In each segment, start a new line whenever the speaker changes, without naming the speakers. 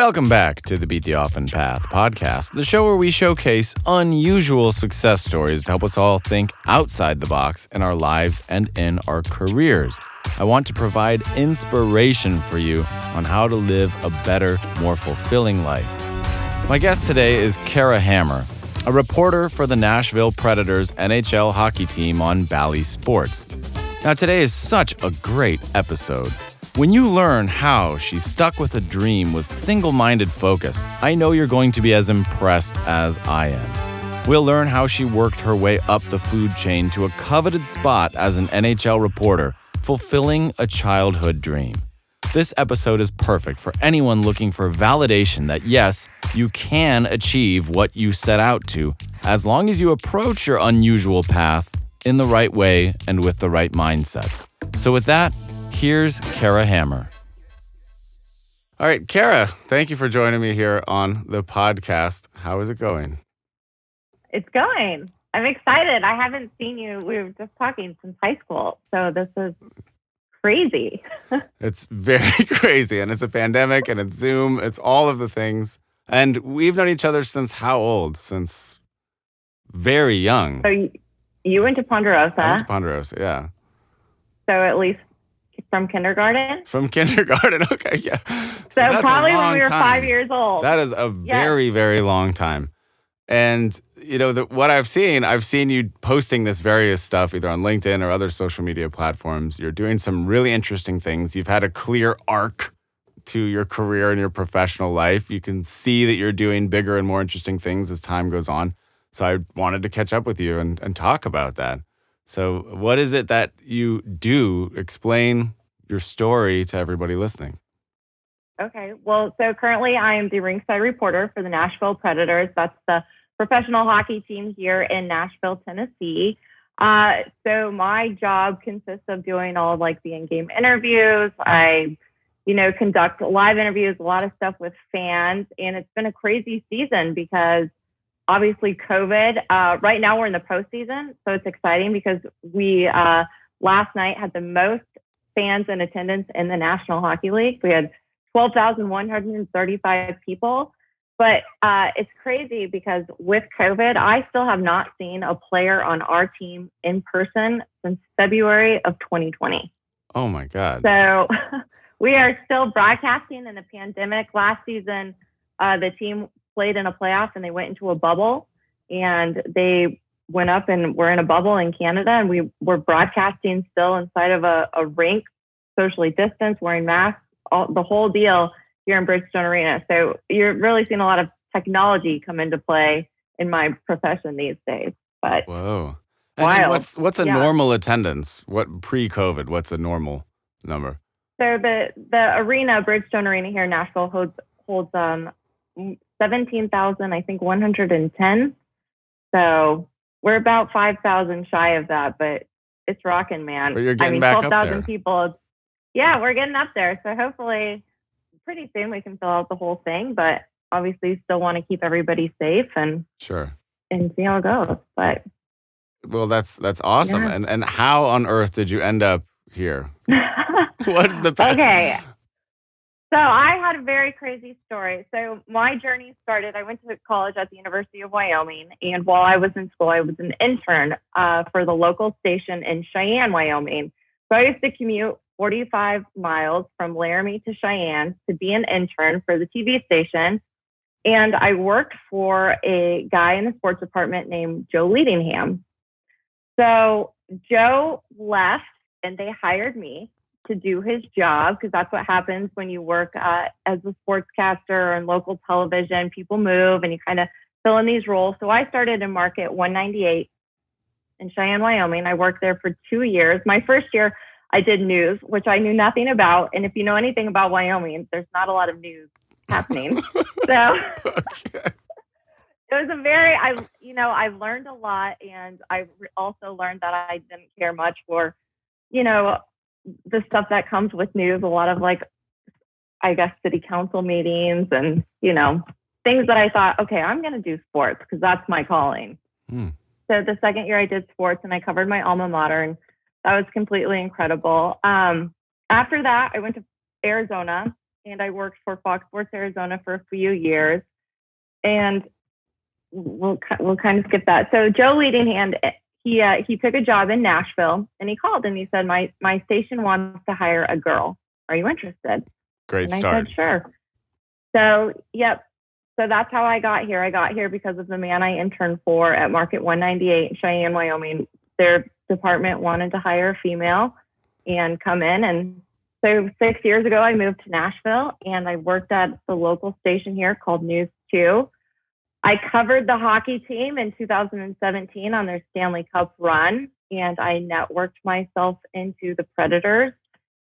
Welcome back to the Beat the Often Path podcast, the show where we showcase unusual success stories to help us all think outside the box in our lives and in our careers. I want to provide inspiration for you on how to live a better, more fulfilling life. My guest today is Kara Hammer, a reporter for the Nashville Predators NHL hockey team on Bally Sports. Now, today is such a great episode. When you learn how she stuck with a dream with single-minded focus, I know you're going to be as impressed as I am. We'll learn how she worked her way up the food chain to a coveted spot as an NHL reporter, fulfilling a childhood dream. This episode is perfect for anyone looking for validation that yes, you can achieve what you set out to, as long as you approach your unusual path in the right way and with the right mindset. So with that, here's Kara Hammer. All right, Kara, thank you for joining me here on the podcast. How is it going?
It's going. I'm excited. I haven't seen you. We were just talking since high school. So this is crazy.
It's very crazy. And it's a pandemic and it's Zoom. It's all of the things. And we've known each other since how old? Since very young.
So you went to Ponderosa.
I went to Ponderosa, yeah.
So at least from kindergarten?
From kindergarten, okay, yeah.
So probably when we were 5 years old.
That is a very, very long time. And, you know, what I've seen you posting this various stuff either on LinkedIn or other social media platforms. You're doing some really interesting things. You've had a clear arc to your career and your professional life. You can see that you're doing bigger and more interesting things as time goes on. So I wanted to catch up with you and talk about that. So what is it that you do? Explain your story to everybody listening.
Okay. Well, so currently I am the Ringside reporter for the Nashville Predators. That's the professional hockey team here in Nashville, Tennessee. So my job consists of doing all like the in-game interviews. I, conduct live interviews, a lot of stuff with fans. And it's been a crazy season because obviously COVID. Right now we're in the postseason, so it's exciting because we last night had the most fans in attendance in the National Hockey League. We had 12,135 people, but it's crazy because with COVID, I still have not seen a player on our team in person since February of 2020.
Oh my God.
So we are still broadcasting in the pandemic. Last season, the team played in a playoff and they went into a bubble and they went up and were in a bubble in Canada, and we were broadcasting still inside of a rink, socially distanced, wearing masks, the whole deal here in Bridgestone Arena. So you're really seeing a lot of technology come into play in my profession these days. But
whoa. And what's a normal attendance? What pre-COVID, what's a normal number?
So the arena, Bridgestone Arena here in Nashville holds 17,000, I think 110. So we're about 5,000 shy of that, but it's rocking, man.
But you're getting back up there.
12,000 people. Yeah, we're getting up there. So hopefully pretty soon we can fill out the whole thing, but obviously still want to keep everybody safe and
sure
and see how it goes. But
well, that's awesome. Yeah. And how on earth did you end up here? What's the path?
Okay. So I had a very crazy story. So my journey started, I went to college at the University of Wyoming. And while I was in school, I was an intern for the local station in Cheyenne, Wyoming. So I used to commute 45 miles from Laramie to Cheyenne to be an intern for the TV station. And I worked for a guy in the sports department named Joe Leadingham. So Joe left and they hired me to do his job, because that's what happens when you work as a sportscaster on local television. People move and you kind of fill in these roles. So I started in Market 198 in Cheyenne, Wyoming. I worked there for 2 years. My first year, I did news, which I knew nothing about. And if you know anything about Wyoming, there's not a lot of news happening. So it was I learned a lot. And I also learned that I didn't care much for, the stuff that comes with news, a lot of city council meetings and, things that I thought, okay, I'm going to do sports because that's my calling. So the second year I did sports and I covered my alma mater, and that was completely incredible. After that, I went to Arizona and I worked for Fox Sports Arizona for a few years. And we'll kind of skip that. So Joe Leadinghand, he took a job in Nashville, and he called and he said, my station wants to hire a girl. Are you interested?
Great
and
start.
I said, sure. So, yep. So that's how I got here. I got here because of the man I interned for at Market 198 in Cheyenne, Wyoming. Their department wanted to hire a female and come in. And so 6 years ago, I moved to Nashville, and I worked at the local station here called News 2. I covered the hockey team in 2017 on their Stanley Cup run, and I networked myself into the Predators,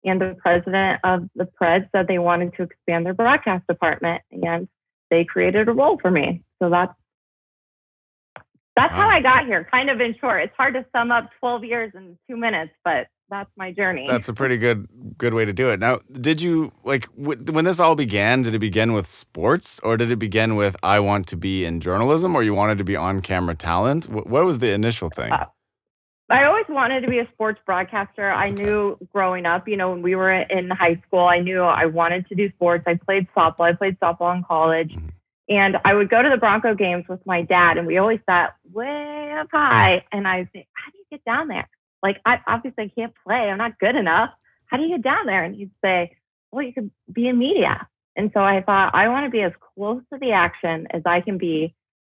and the president of the Preds said they wanted to expand their broadcast department, and they created a role for me. So that's how I got here, kind of in short. It's hard to sum up 12 years in 2 minutes, but that's my journey.
That's a pretty good way to do it. Now, did you, when this all began, did it begin with sports, or did it begin with, I want to be in journalism, or you wanted to be on-camera talent? What was the initial thing?
I always wanted to be a sports broadcaster. I knew growing up, when we were in high school, I knew I wanted to do sports. I played softball in college. Mm-hmm. And I would go to the Bronco games with my dad, and we always sat way up high. And I'd say, how do you get down there? I obviously can't play. I'm not good enough. How do you get down there? And he'd say, well, you could be in media. And so I thought, I want to be as close to the action as I can be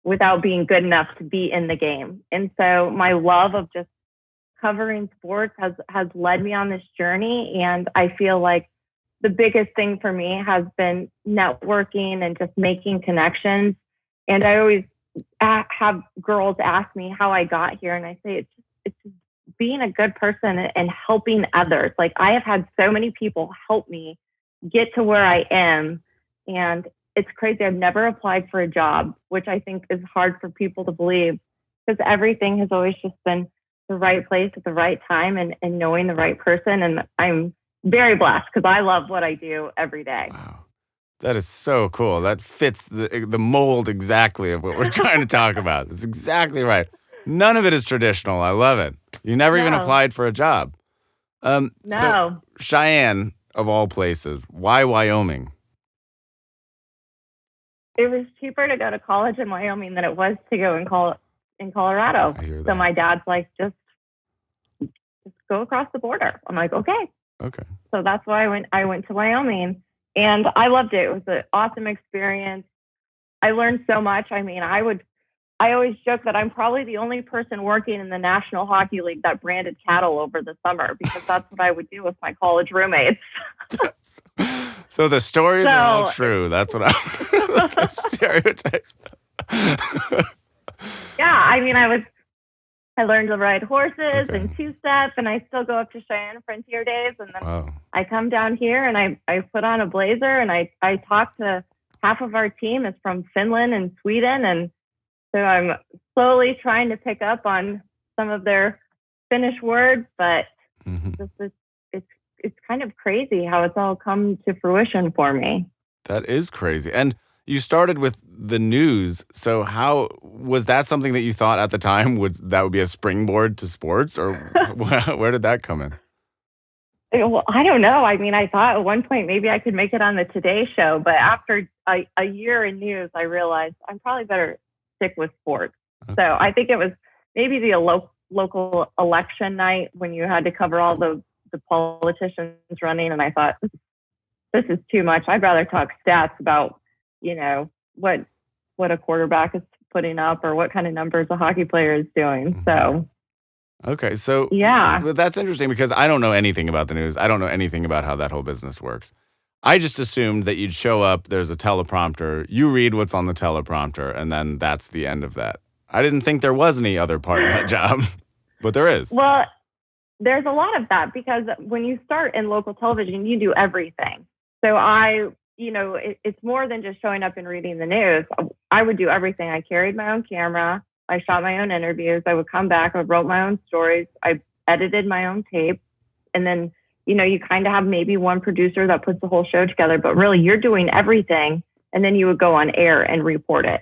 without being good enough to be in the game. And so my love of just covering sports has led me on this journey. And I feel like the biggest thing for me has been networking and just making connections. And I always have girls ask me how I got here. And I say, it's just being a good person and helping others. I have had so many people help me get to where I am. And it's crazy. I've never applied for a job, which I think is hard for people to believe, because everything has always just been the right place at the right time and knowing the right person. And I'm very blessed because I love what I do every day.
Wow. That is so cool. That fits the mold exactly of what we're trying to talk about. It's exactly right. None of it is traditional. I love it. You never even applied for a job.
No.
So Cheyenne, of all places, why Wyoming?
It was cheaper to go to college in Wyoming than it was to go in Colorado.
I hear that.
So my dad's like, just go across the border. I'm like, okay.
Okay.
So that's why I went to Wyoming, and I loved it. It was an awesome experience. I learned so much. I mean, I always joke that I'm probably the only person working in the National Hockey League that branded cattle over the summer, because that's what I would do with my college roommates.
So the stories are all true. That's what the stereotypes.
Yeah, I mean, I learned to ride horses and two-step, and I still go up to Cheyenne Frontier Days, and then I come down here and I put on a blazer, and I talk to half of our team is from Finland and Sweden, and so I'm slowly trying to pick up on some of their Finnish words, but it's kind of crazy how it's all come to fruition for me.
That is crazy. And you started with the news. So how was that something that you thought at the time that would be a springboard to sports, or where did that come in?
Well, I don't know. I mean, I thought at one point maybe I could make it on the Today Show, but after a year in news, I realized I'm probably better stick with sports. Okay. So I think it was maybe the local election night when you had to cover all the politicians running, and I thought, this is too much. I'd rather talk stats about, what a quarterback is putting up or what kind of numbers a hockey player is doing. So
okay, so
yeah,
but that's interesting because I don't know anything about the news. I don't know anything about how that whole business works. I just assumed that you'd show up, there's a teleprompter, you read what's on the teleprompter, and then that's the end of that. I didn't think there was any other part of that job, but there is.
Well, there's a lot of that because when you start in local television, you do everything. So it's more than just showing up and reading the news. I would do everything. I carried my own camera. I shot my own interviews. I would come back. I wrote my own stories. I edited my own tape. And then, you kind of have maybe one producer that puts the whole show together, but really you're doing everything. And then you would go on air and report it.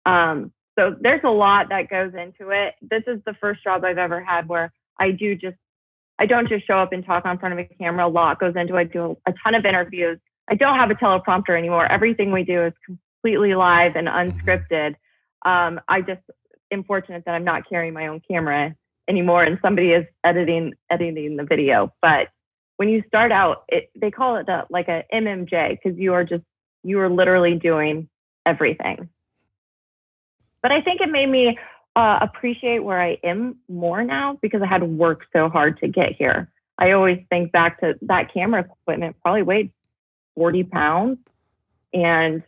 So there's a lot that goes into it. This is the first job I've ever had where I don't just show up and talk in front of a camera. A lot goes into it. I do a ton of interviews. I don't have a teleprompter anymore. Everything we do is completely live and unscripted. I just am fortunate that I'm not carrying my own camera anymore, and somebody is editing the video. But when you start out, they call it like a MMJ, because you are literally doing everything. But I think it made me appreciate where I am more now, because I had to work so hard to get here. I always think back to that camera equipment probably weighed 40 pounds, and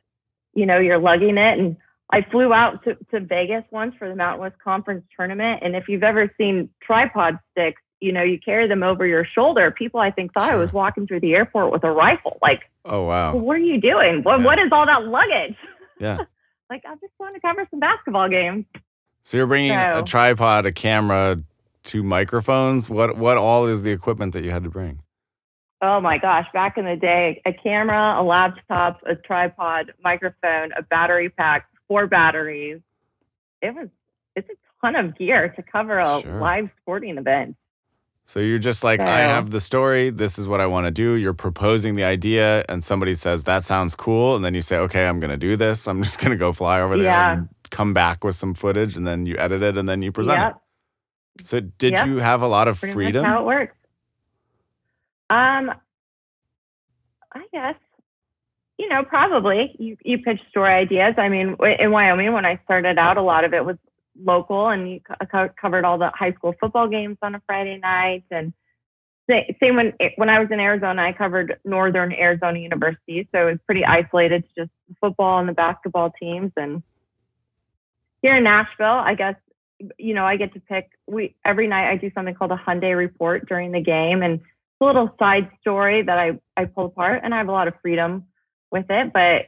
you're lugging it. And I flew out to Vegas once for the Mountain West Conference tournament. And if you've ever seen tripod sticks, you carry them over your shoulder. People, I think, thought I was walking through the airport with a rifle. Like,
oh, wow.
Well, what are you doing? What is all that luggage?
Yeah.
Like, I'm just going to cover some basketball games.
So you're bringing a tripod, a camera, 2 microphones. What all is the equipment that you had to bring?
Oh my gosh, back in the day, a camera, a laptop, a tripod, microphone, a battery pack, 4 batteries. It's a ton of gear to cover a live sporting event.
So you're just like, I have the story, this is what I want to do. You're proposing the idea, and somebody says, that sounds cool. And then you say, okay, I'm going to do this. I'm just going to go fly over there and come back with some footage, and then you edit it, and then you present it. So did you have a lot of freedom?
That's how it works. I guess, probably you pitch story ideas. I mean, in Wyoming, when I started out, a lot of it was local, and you covered all the high school football games on a Friday night. And same when I was in Arizona, I covered Northern Arizona University. So it was pretty isolated to just the football and the basketball teams. And here in Nashville, I guess, I get to pick, every night I do something called a Hyundai Report during the game. And a little side story that I pull apart, and I have a lot of freedom with it. But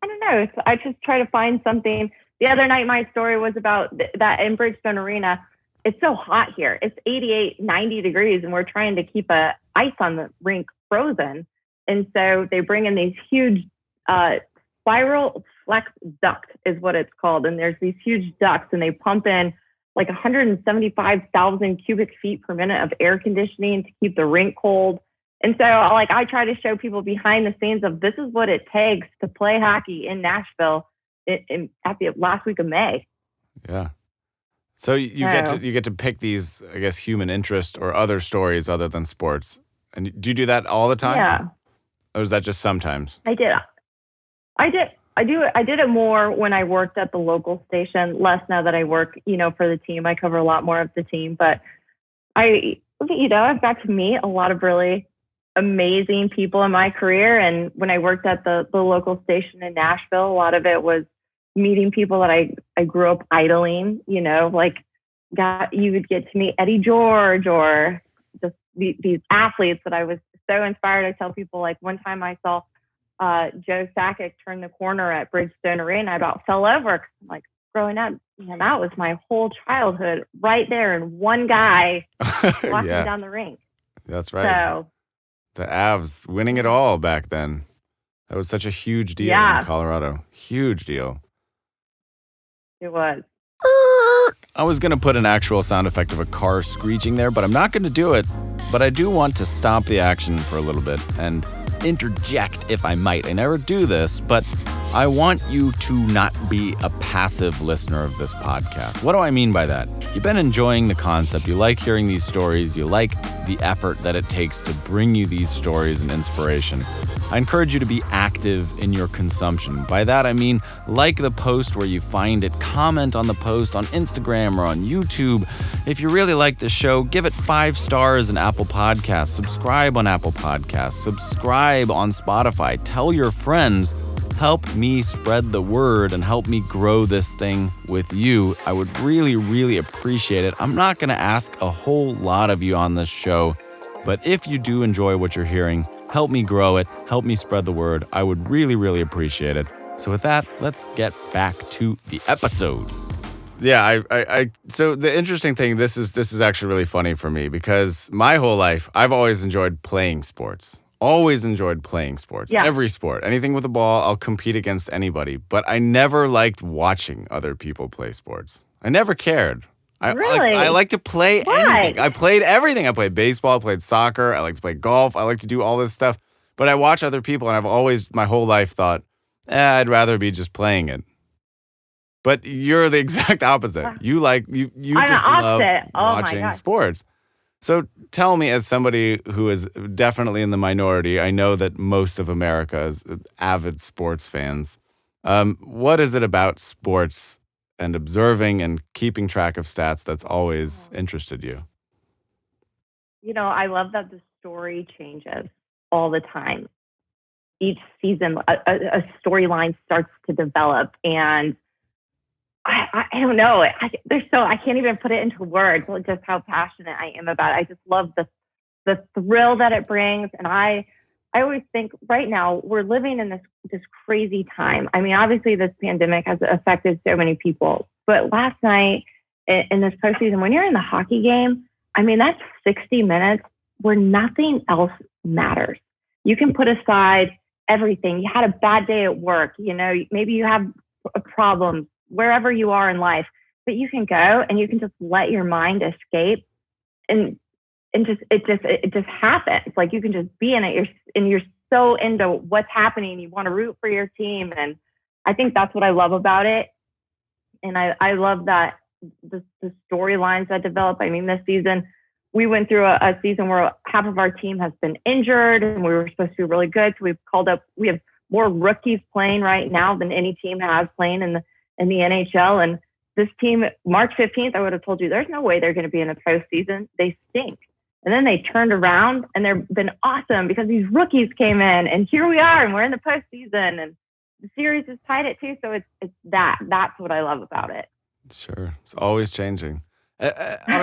I don't know. I just try to find something. The other night, my story was about that in Bridgestone Arena. It's so hot here. It's 88, 90 degrees, and we're trying to keep ice on the rink frozen. And so they bring in these huge spiral flex duct is what it's called. And there's these huge ducts, and they pump in like 175,000 cubic feet per minute of air conditioning to keep the rink cold. And so I try to show people behind the scenes of this is what it takes to play hockey in Nashville at the last week of May.
Yeah. So you get to pick these, I guess, human interest or other stories other than sports. And do you do that all the time?
Yeah.
Or is that just sometimes?
I did it more when I worked at the local station, less now that I work, for the team. I cover a lot more of the team, but I've got to meet a lot of really amazing people in my career. And when I worked at the local station in Nashville, a lot of it was meeting people that I grew up idling, you would get to meet Eddie George, or just these athletes that I was so inspired. I tell people, like, one time I saw Joe Sakic turn the corner at Bridgestone Arena. I about fell over. Like, growing up, that was my whole childhood right there, and one guy walking down the rink.
That's right.
So,
the Avs winning it all back then. That was such a huge deal in Colorado. Huge deal.
It was.
I was going to put an actual sound effect of a car screeching there, but I'm not going to do it. But I do want to stop the action for a little bit and interject, if I might. I never do this, but I want you to not be a passive listener of this podcast. What do I mean by that? You've been enjoying the concept. You like hearing these stories. You like the effort that it takes to bring you these stories and inspiration. I encourage you to be active in your consumption. By that, I mean like the post where you find it, comment on the post on Instagram or on YouTube. If you really like this show, give it 5 stars in Apple Podcasts. Subscribe on Apple Podcasts. Subscribe on Spotify. Tell your friends. Help me spread the word and help me grow this thing with you. I would really, really appreciate it. I'm not going to ask a whole lot of you on this show, but if you do enjoy what you're hearing, help me grow it, help me spread the word. I would really, really appreciate it. So with that, let's get back to the episode. Yeah, so the interesting thing, this is actually really funny for me because my whole life, I've always enjoyed playing sports. Always enjoyed playing sports. Yeah. Every sport. Anything with a ball, I'll compete against anybody. But I never liked watching other people play sports. I never cared.
Really?
I like to play anything. I played everything. I played baseball, I played soccer, I like to play golf, I like to do all this stuff. But I watch other people, and I've always, my whole life, thought, I'd rather be just playing it. But you're the exact opposite. You
I'm
just
the
love
opposite. Oh my
watching
gosh.
sports. So tell me, as somebody who is definitely in the minority, I know that most of America is avid sports fans. What is it about sports and observing and keeping track of stats that's always interested you?
I love that the story changes all the time. Each season, a storyline starts to develop, and I don't know. I can't even put it into words. Just how passionate I am about it. I just love the thrill that it brings, and I always think right now we're living in this crazy time. I mean, obviously this pandemic has affected so many people, but last night in this postseason, when you're in the hockey game, I mean, that's 60 minutes where nothing else matters. You can put aside everything. You had a bad day at work, maybe you have a problem wherever you are in life, but you can go and you can just let your mind escape, and it just happens. Like, you can just be in it. You're so into what's happening. You want to root for your team, and I think that's what I love about it. And I love that the storylines that develop. I mean, this season we went through a season where half of our team has been injured, and we were supposed to be really good. So we have more rookies playing right now than any team has playing in the NHL. And this team, March 15th, I would have told you there's no way they're going to be in the postseason. They stink. And then they turned around, and they've been awesome because these rookies came in, and here we are, and we're in the postseason, and the series is tied at 2. So it's that's what I love about it.
Sure. It's always changing. On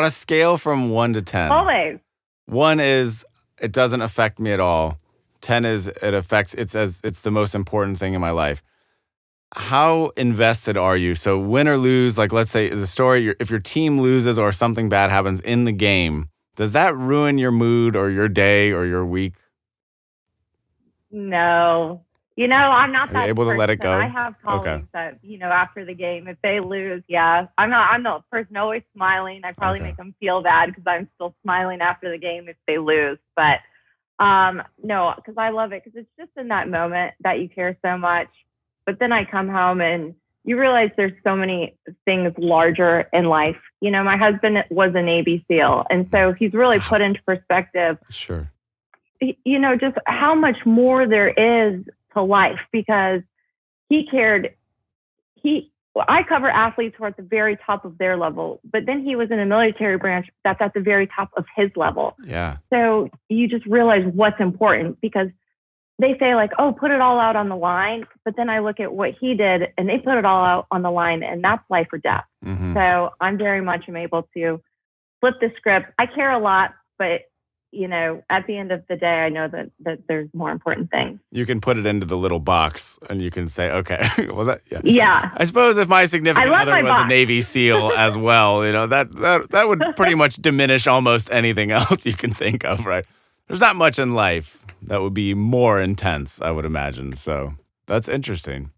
a scale from 1 to 10.
Always.
1 is it doesn't affect me at all. 10 is it's the most important thing in my life. How invested are you? So win or lose, like let's say the story, if your team loses or something bad happens in the game, does that ruin your mood or your day or your week?
No. I'm not that.
Are you able to let it go?
I have colleagues that, after the game, if they lose, I'm the person always smiling. I probably make them feel bad because I'm still smiling after the game if they lose. But no, because I love it, because it's just in that moment that you care so much. But then I come home and you realize there's so many things larger in life. My husband was a Navy SEAL, and so he's really put into perspective.
Sure.
Just how much more there is to life, because he cared. I cover athletes who are at the very top of their level, but then he was in a military branch that's at the very top of his level.
Yeah.
So you just realize what's important, because they say like, oh, put it all out on the line. But then I look at what he did, and they put it all out on the line, and that's life or death.
Mm-hmm.
So I'm very much able to flip the script. I care a lot, but at the end of the day, I know that there's more important things. You
can put it into the little box, and you can say, okay, well,
yeah.
I suppose if my significant other was a Navy SEAL as well, that would pretty much diminish almost anything else you can think of, right? There's not much in life that would be more intense, I would imagine. So that's interesting.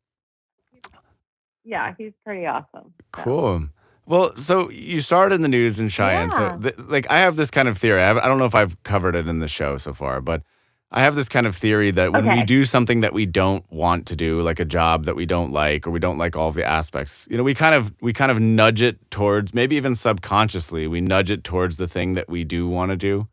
Yeah, he's pretty awesome.
So. Cool. Well, so you started in the news in Cheyenne. Yeah. So, I have this kind of theory. I don't know if I've covered it in the show so far, but I have this kind of theory that when we do something that we don't want to do, like a job that we don't like, or we don't like all of the aspects, we kind of nudge it towards, maybe even subconsciously, we nudge it towards the thing that we do want to do.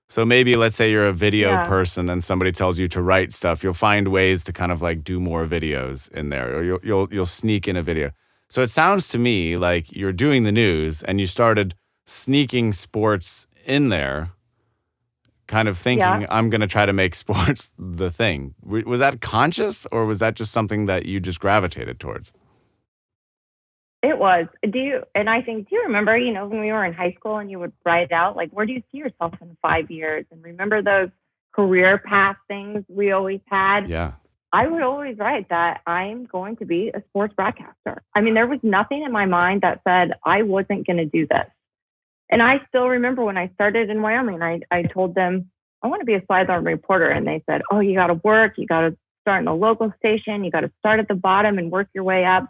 So maybe let's say you're a video person and somebody tells you to write stuff, you'll find ways to kind of like do more videos in there, or you'll sneak in a video. So it sounds to me like you're doing the news and you started sneaking sports in there, kind of thinking, I'm going to try to make sports the thing. Was that conscious, or was that just something that you just gravitated towards?
It was. Do you remember, when we were in high school and you would write out, like, where do you see yourself in 5 years? And remember those career path things we always had?
Yeah.
I would always write that I'm going to be a sports broadcaster. I mean, there was nothing in my mind that said I wasn't going to do this. And I still remember when I started in Wyoming, I told them, I want to be a sideline reporter. And they said, oh, you got to work. You got to start in a local station. You got to start at the bottom and work your way up.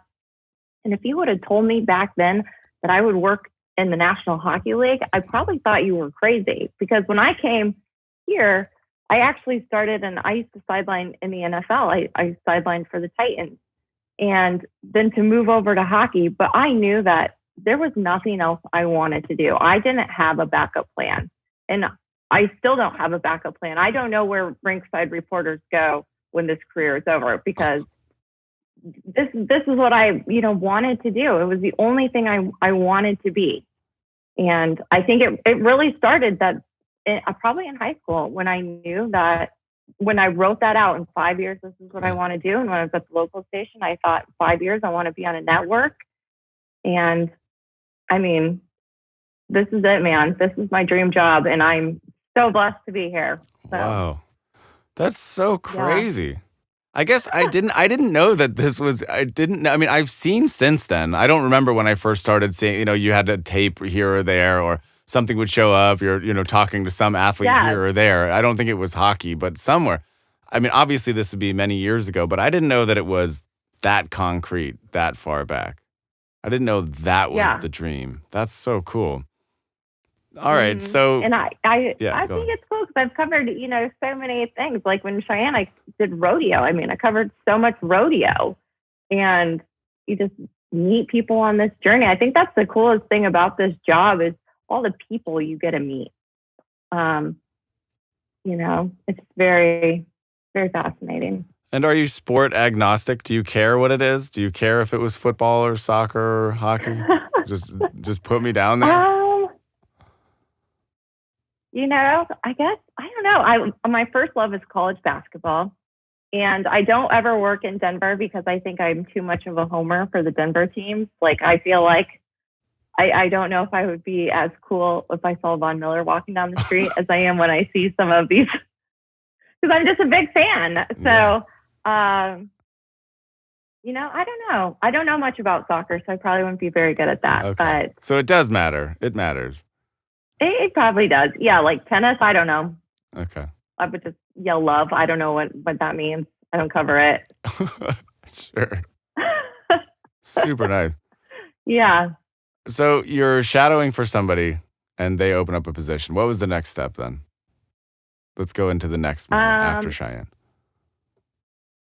And if you would have told me back then that I would work in the National Hockey League, I probably thought you were crazy. Because when I came here, I actually started, and I used to sideline in the NFL. I sidelined for the Titans, and then to move over to hockey. But I knew that there was nothing else I wanted to do. I didn't have a backup plan, and I still don't have a backup plan. I don't know where Ringside reporters go when this career is over, because this is what I wanted to do. It was the only thing I wanted to be, and I think it really started that probably in high school, when I knew that, when I wrote that out, in 5 years this is what I want to do. And when I was at the local station, I thought 5 years I want to be on a network. And I mean, this is it, man. This is my dream job, and I'm so blessed to be here. So,
wow, that's so crazy. Yeah. I guess I didn't know that this was, I mean, I've seen since then. I don't remember when I first started seeing, you had a tape here or there, or something would show up. You're, talking to some athlete here or there. I don't think it was hockey, but somewhere. I mean, obviously this would be many years ago, but I didn't know that it was that concrete, that far back. I didn't know that was the dream. That's so cool. All right, so
and I think it's cool because I've covered so many things. Like when Cheyenne, I did rodeo. I mean, I covered so much rodeo, and you just meet people on this journey. I think that's the coolest thing about this job is all the people you get to meet. It's very, very fascinating.
And are you sport agnostic? Do you care what it is? Do you care if it was football or soccer or hockey? just put me down there.
I guess, I don't know. My first love is college basketball, and I don't ever work in Denver because I think I'm too much of a homer for the Denver teams. Like, I feel like I don't know if I would be as cool if I saw Von Miller walking down the street as I am when I see some of these, because I'm just a big fan. So, I don't know. I don't know much about soccer, so I probably wouldn't be very good at that.
Okay.
But
so it does matter. It matters.
It probably does. Yeah, like tennis, I don't know.
Okay.
I would just yell love. I don't know what that means. I don't cover it.
Sure. Super nice.
Yeah.
So you're shadowing for somebody and they open up a position. What was the next step then? Let's go into the next moment after Cheyenne.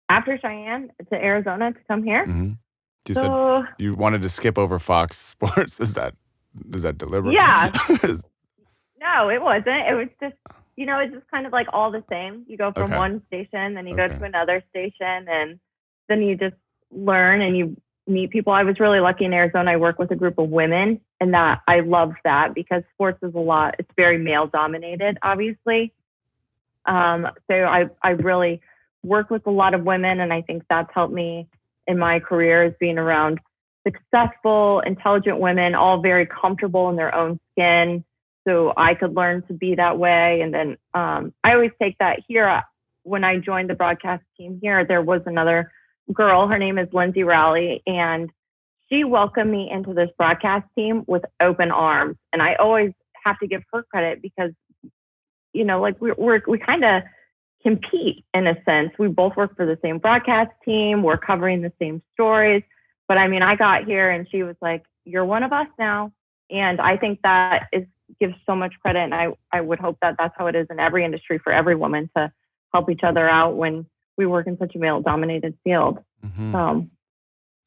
After Cheyenne, to Arizona to come here?
Mm-hmm. You said you wanted to skip over Fox Sports. Is that deliberate?
Yeah. No, it wasn't. It was just, it's just kind of like all the same. You go from one station, then you go to another station, and then you just learn and you meet people. I was really lucky in Arizona. I work with a group of women, and that I loved that because sports is it's very male dominated, obviously. So I really work with a lot of women, and I think that's helped me in my career, is being around successful, intelligent women, all very comfortable in their own skin. So I could learn to be that way. And then I always take that here. When I joined the broadcast team here, there was another girl. Her name is Lindsay Rowley, and she welcomed me into this broadcast team with open arms. And I always have to give her credit because, like we kind of compete in a sense. We both work for the same broadcast team. We're covering the same stories. But I mean, I got here and she was like, "You're one of us now." And I think that gives so much credit. And I would hope that that's how it is in every industry for every woman, to help each other out when we work in such a male-dominated field.
Mm-hmm.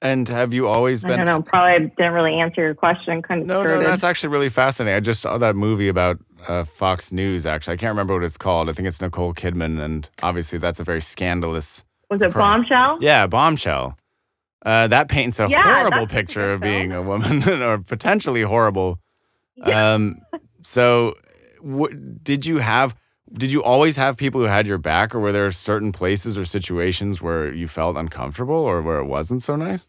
And have you always been...
I don't know, probably didn't really answer your question.
No, that's actually really fascinating. I just saw that movie about Fox News, actually. I can't remember what it's called. I think it's Nicole Kidman, and obviously that's a very scandalous...
Was it Bombshell?
Yeah, Bombshell. That paints a horrible picture of being a woman, or potentially horrible. Yeah. So did you always have people who had your back, or were there certain places or situations where you felt uncomfortable or where it wasn't so nice?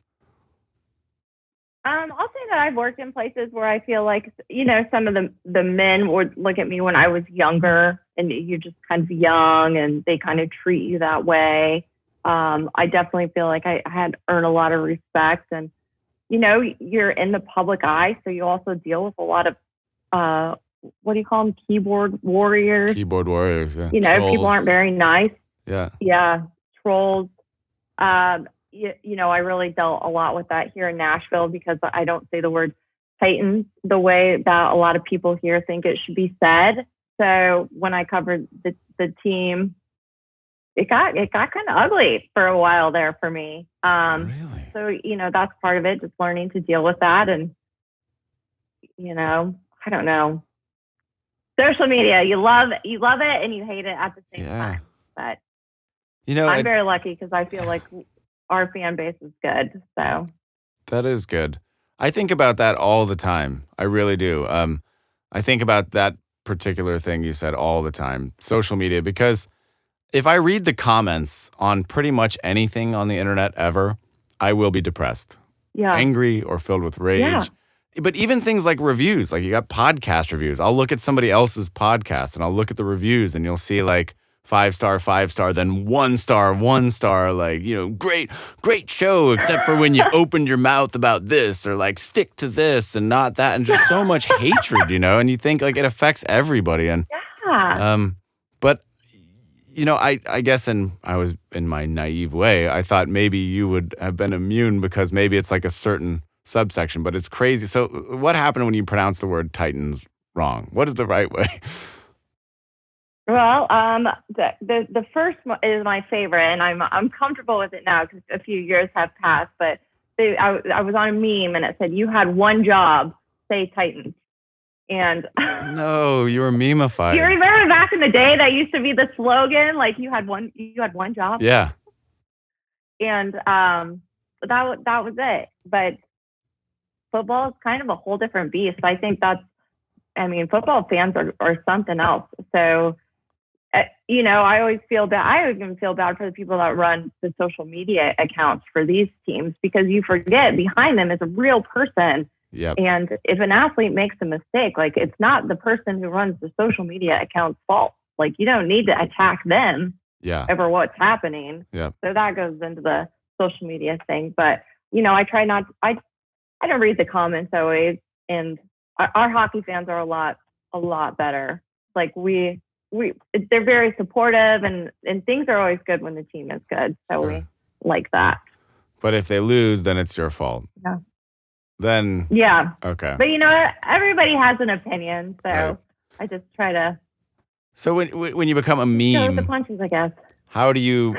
I'll say that I've worked in places where I feel like, some of the men would look at me when I was younger, and you're just kind of young and they kind of treat you that way. I definitely feel like I had earned a lot of respect, and, you're in the public eye. So you also deal with a lot of, what do you call them? Keyboard warriors.
Keyboard warriors, yeah.
Trolls. People aren't very nice.
Yeah.
Yeah. Trolls. I really dealt a lot with that here in Nashville because I don't say the word Titans the way that a lot of people here think it should be said. So when I covered the team, it got kind of ugly for a while there for me.
Really?
So, that's part of it, just learning to deal with that. And, I don't know. Social media, you love it and you hate it at the same time. But I'm very lucky because I feel like our fan base is good. So
that is good. I think about that all the time. I really do. I think about that particular thing you said all the time, social media, because if I read the comments on pretty much anything on the internet ever, I will be depressed, angry, or filled with rage. Yeah. But even things like reviews, like you got podcast reviews. I'll look at somebody else's podcast and I'll look at the reviews and you'll see like 5-star, 5-star, then 1-star, 1-star, like, great show, except for when you opened your mouth about this, or like stick to this and not that, and just so much hatred, and you think like it affects everybody. And but I guess I was in my naive way, I thought maybe you would have been immune because maybe it's like a certain subsection, but it's crazy. So what happened when you pronounced the word Titans wrong? What is the right way?
Well, the first one is my favorite, and I'm comfortable with it now because a few years have passed. But I was on a meme, and it said, "You had one job, say Titans." And
no, you were memeified.
You remember back in the day that used to be the slogan, like you had one job.
Yeah.
And that was it. But football is kind of a whole different beast. I think football fans are something else. So, I always feel bad. I even feel bad for the people that run the social media accounts for these teams, because you forget behind them is a real person.
Yep.
And if an athlete makes a mistake, like, it's not the person who runs the social media account's fault. Like, you don't need to attack them over what's happening.
Yep.
So that goes into the social media thing. But, I try not, I don't read the comments always. And our hockey fans are a lot better. Like, they're very supportive, and things are always good when the team is good. So we like that.
But if they lose, then it's your fault.
Yeah.
Then okay.
But everybody has an opinion, so I just try to.
So when you become a meme,
the punches, I guess.
How did you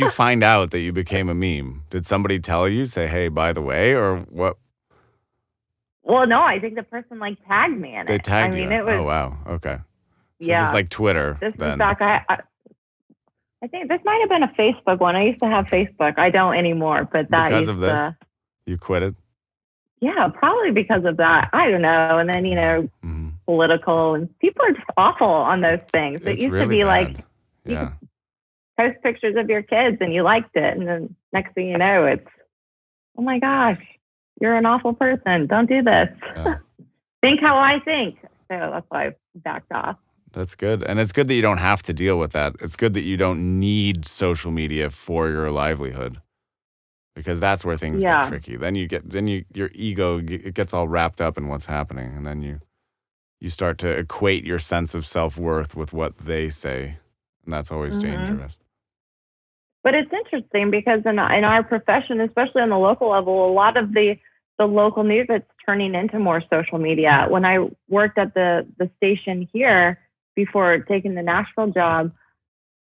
find out that you became a meme? Did somebody tell you, say, "Hey, by the way," or what?
Well, no, I think the person tagged me in it.
They tagged you.
It was,
oh wow, okay. So this is like Twitter.
This
then.
is back. I think this might have been a Facebook one. I used to have Facebook. I don't anymore, but that
because of this, you quit it.
Yeah, probably because of that. I don't know. And then, political, and people are just awful on those things. It used to be
bad.
You could post pictures of your kids and you liked it. And then next thing you know, it's, oh my gosh, you're an awful person. Don't do this.
Yeah.
Think how I think. So that's why I backed off.
That's good. And it's good that you don't have to deal with that. It's good that you don't need social media for your livelihood. Because that's where things get tricky. Then your ego gets all wrapped up in what's happening, and then you start to equate your sense of self-worth with what they say, and that's always dangerous.
But it's interesting because in our profession, especially on the local level, a lot of the local news is turning into more social media. When I worked at the station here before taking the Nashville job,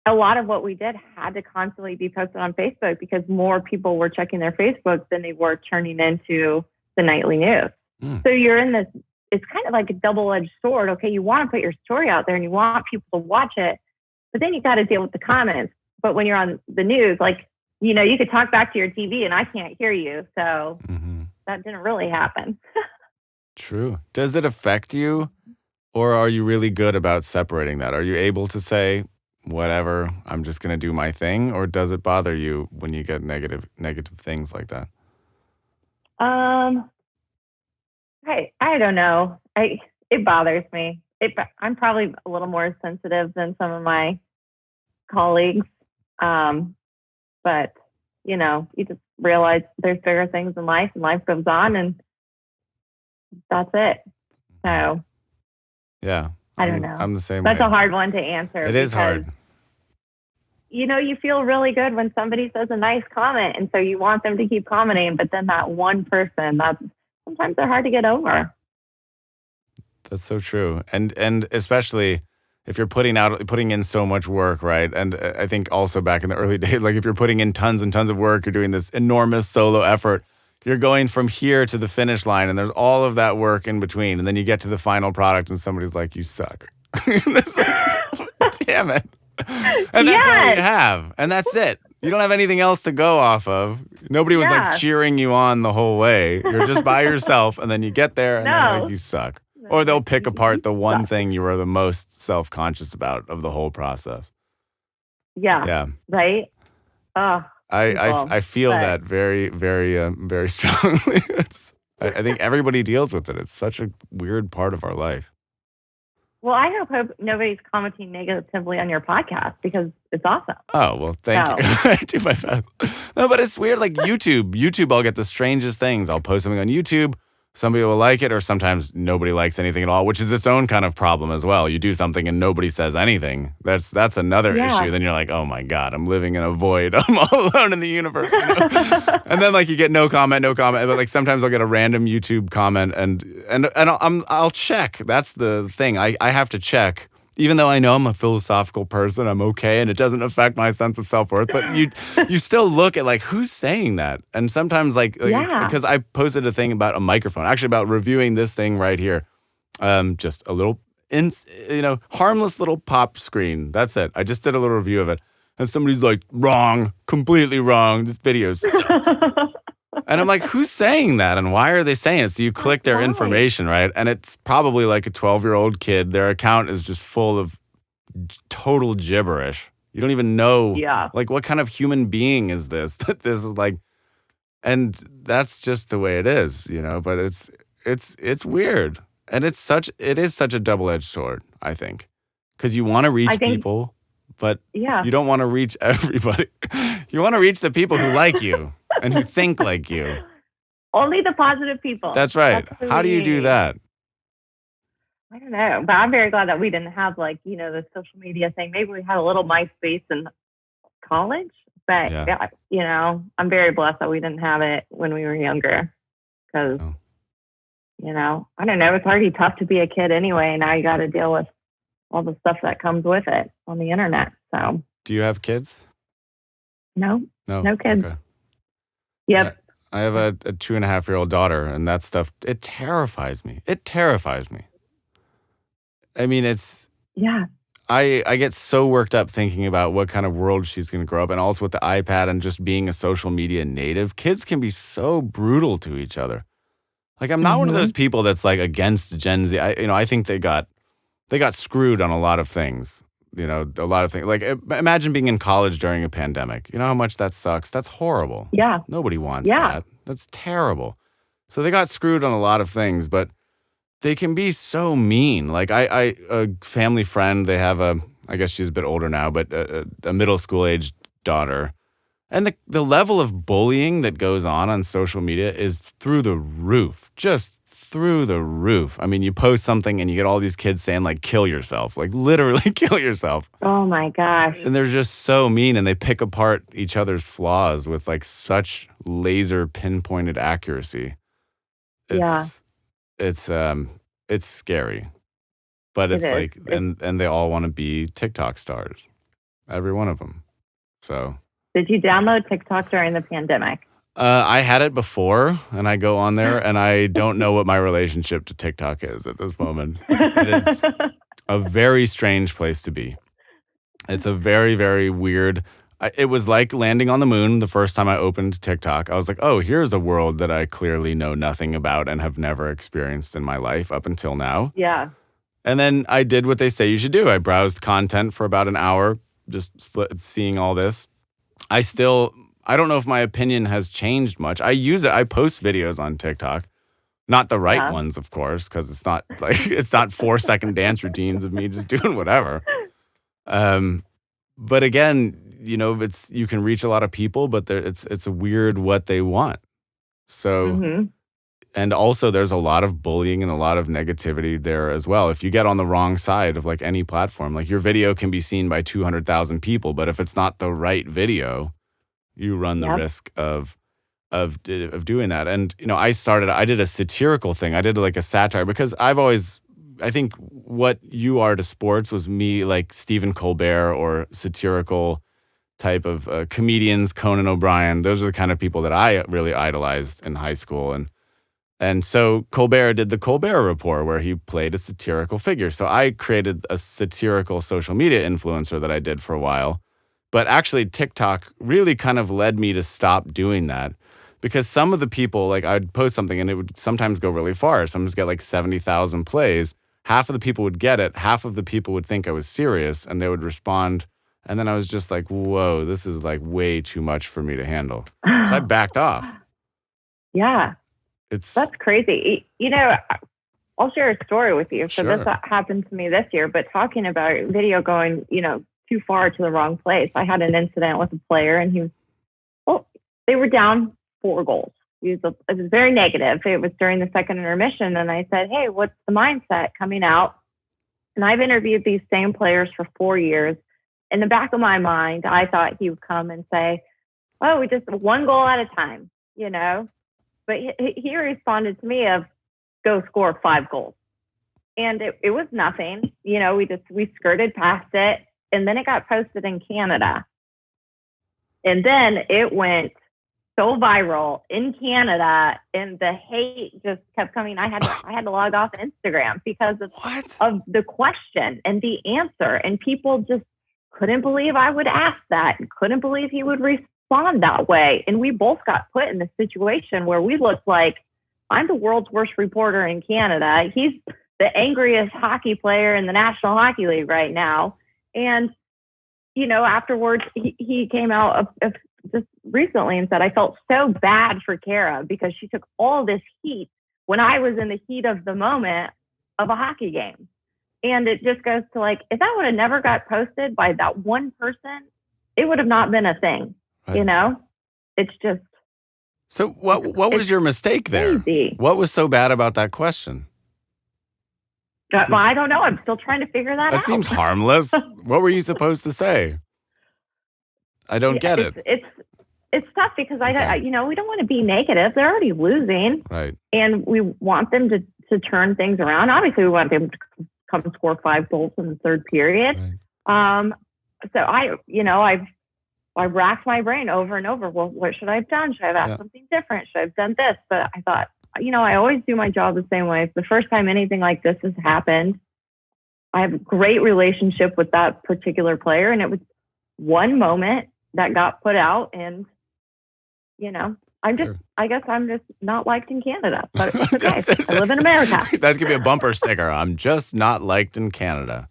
a lot of what we did had to constantly be posted on Facebook because more people were checking their Facebook than they were turning into the nightly news. So you're in this, it's kind of like a double-edged sword. Okay, you want to put your story out there and you want people to watch it, but then you got to deal with the comments. But when you're on the news, you could talk back to your TV and I can't hear you. So that didn't really happen.
True. Does it affect you, or are you really good about separating that? Are you able to say, whatever, I'm just going to do my thing? Or does it bother you when you get negative things like that?
I don't know. It bothers me. I'm probably a little more sensitive than some of my colleagues. But, you just realize there's bigger things in life and life goes on and that's it. So.
Yeah.
I don't know.
I'm the same way.
That's a hard one to answer.
It is hard.
You feel really good when somebody says a nice comment, and so you want them to keep commenting, but then that one person, sometimes they're hard to get over.
That's so true. And especially if you're putting in so much work, right? And I think also back in the early days, like if you're putting in tons and tons of work, you're doing this enormous solo effort, you're going from here to the finish line, and there's all of that work in between, and then you get to the final product, and somebody's like, "You suck." And it's like, damn it. And that's all you have, and that's it. You don't have anything else to go off of. Nobody was like cheering you on the whole way. You're just by yourself, and then you get there, and they're like, "You suck." Or they'll pick apart the one thing you were the most self-conscious about of the whole process.
Yeah. Right?
I feel that very, very, very strongly. I think everybody deals with it. It's such a weird part of our life.
Well, I hope nobody's commenting negatively on your podcast because it's awesome.
Oh, well, thank you. I do my best. No, but it's weird. Like YouTube, I'll get the strangest things. I'll post something on YouTube. Somebody will like it, or sometimes nobody likes anything at all, which is its own kind of problem as well. You do something and nobody says anything. That's another issue. Then you're like, oh my God, I'm living in a void. I'm all alone in the universe. You know? And then like you get no comment. But like sometimes I'll get a random YouTube comment and I'll check. That's the thing. I have to check. Even though I know I'm a philosophical person, I'm okay, and it doesn't affect my sense of self-worth. But you still look at like who's saying that, and sometimes like because I posted a thing about a microphone, actually about reviewing this thing right here, just a little harmless little pop screen. That's it. I just did a little review of it, and somebody's like, wrong, completely wrong. This video sucks. And I'm like, who's saying that? And why are they saying it? So you click their information, right? And it's probably like a 12-year-old kid. Their account is just full of total gibberish. You don't even know, like, what kind of human being is this? That this is like, and that's just the way it is, you know? But it's weird. And it is such a double-edged sword, I think. Because you want to reach people, but you don't want to reach everybody. You want to reach the people who like you. And who think like you.
Only the positive people.
That's right. How do you do that?
I don't know. But I'm very glad that we didn't have the social media thing. Maybe we had a little MySpace in college. But, I'm very blessed that we didn't have it when we were younger. Because, I don't know. It's already tough to be a kid anyway. Now you got to deal with all the stuff that comes with it on the internet. So.
Do you have kids?
No kids.
Okay.
Yep.
I have a 2.5-year-old daughter, and that stuff, it terrifies me. I mean, it's...
Yeah.
I get so worked up thinking about what kind of world she's going to grow up, and also with the iPad and just being a social media native. Kids can be so brutal to each other. Like, I'm not one of those people that's, like, against Gen Z. I think they got screwed on a lot of things. A lot of things. Like, imagine being in college during a pandemic. You know how much that sucks? That's horrible.
Yeah.
Nobody wants that. That's terrible. So they got screwed on a lot of things, but they can be so mean. Like, a family friend, they have I guess she's a bit older now, but a middle school age daughter. And the level of bullying that goes on social media is through the roof. Just through the roof. I mean, you post something and you get all these kids saying, like, kill yourself. Like, literally kill yourself.
Oh, my gosh.
And they're just so mean, and they pick apart each other's flaws with, like, such laser pinpointed accuracy. It's scary. But it's like, and they all want to be TikTok stars. Every one of them. So.
Did you download TikTok during the pandemic?
I had it before, and I go on there, and I don't know what my relationship to TikTok is at this moment. It is a very strange place to be. It's a very, very weird. It was like landing on the moon the first time I opened TikTok. I was like, oh, here's a world that I clearly know nothing about and have never experienced in my life up until now.
Yeah.
And then I did what they say you should do. I browsed content for about an hour, just seeing all this. I don't know if my opinion has changed much. I use it. I post videos on TikTok. Not the right ones, of course, because it's not 4-second dance routines of me just doing whatever. But again, you can reach a lot of people, but it's a weird what they want. So, and also there's a lot of bullying and a lot of negativity there as well. If you get on the wrong side of like any platform, like your video can be seen by 200,000 people, but if it's not the right video, you run the risk of doing that. And I did a satirical thing. I did like a satire because I've always I think what you are to sports was me like Stephen Colbert or satirical type of comedians, Conan O'Brien. Those are the kind of people that I really idolized in high school. And so Colbert did the Colbert Report where he played a satirical figure. So I created a satirical social media influencer that I did for a while. But actually TikTok really kind of led me to stop doing that because some of the people, like I'd post something and it would sometimes go really far. Sometimes get like 70,000 plays. Half of the people would get it. Half of the people would think I was serious and they would respond. And then I was just like, whoa, this is like way too much for me to handle. So I backed off.
Yeah. That's crazy. I'll share a story with you. So
Sure.
this happened to me this year, but talking about video going, too far to the wrong place. I had an incident with a player and they were down 4 goals. It was very negative. It was during the second intermission. And I said, hey, what's the mindset coming out? And I've interviewed these same players for 4 years. In the back of my mind, I thought he would come and say, oh, we just 1 goal at a time, But he responded to me of go score 5 goals. And it was nothing. We skirted past it. And then it got posted in Canada. And then it went so viral in Canada and the hate just kept coming. I had to log off Instagram because of the question and the answer. And people just couldn't believe I would ask that and couldn't believe he would respond that way. And we both got put in the situation where we looked like I'm the world's worst reporter in Canada. He's the angriest hockey player in the National Hockey League right now. And, afterwards, he came out of just recently and said, I felt so bad for Kara because she took all this heat when I was in the heat of the moment of a hockey game. And it just goes to like, if that would have never got posted by that one person, it would have not been a thing,
right.
It's just.
So what was your mistake there?
Crazy.
What was so bad about that question?
Well, I don't know. I'm still trying to figure that out.
That seems harmless. What were you supposed to say? I don't get it.
It's tough because we don't want to be negative. They're already losing.
Right.
And we want them to turn things around. Obviously, we want them to come and score 5 goals in the third period. Right. So I racked my brain over and over. Well, what should I have done? Should I have asked something different? Should I have done this? But I thought, I always do my job the same way. If the first time anything like this has happened, I have a great relationship with that particular player. And it was one moment that got put out. And, I guess I'm just not liked in Canada. But it's okay. I live in America.
That could be a bumper sticker. I'm just not liked in Canada.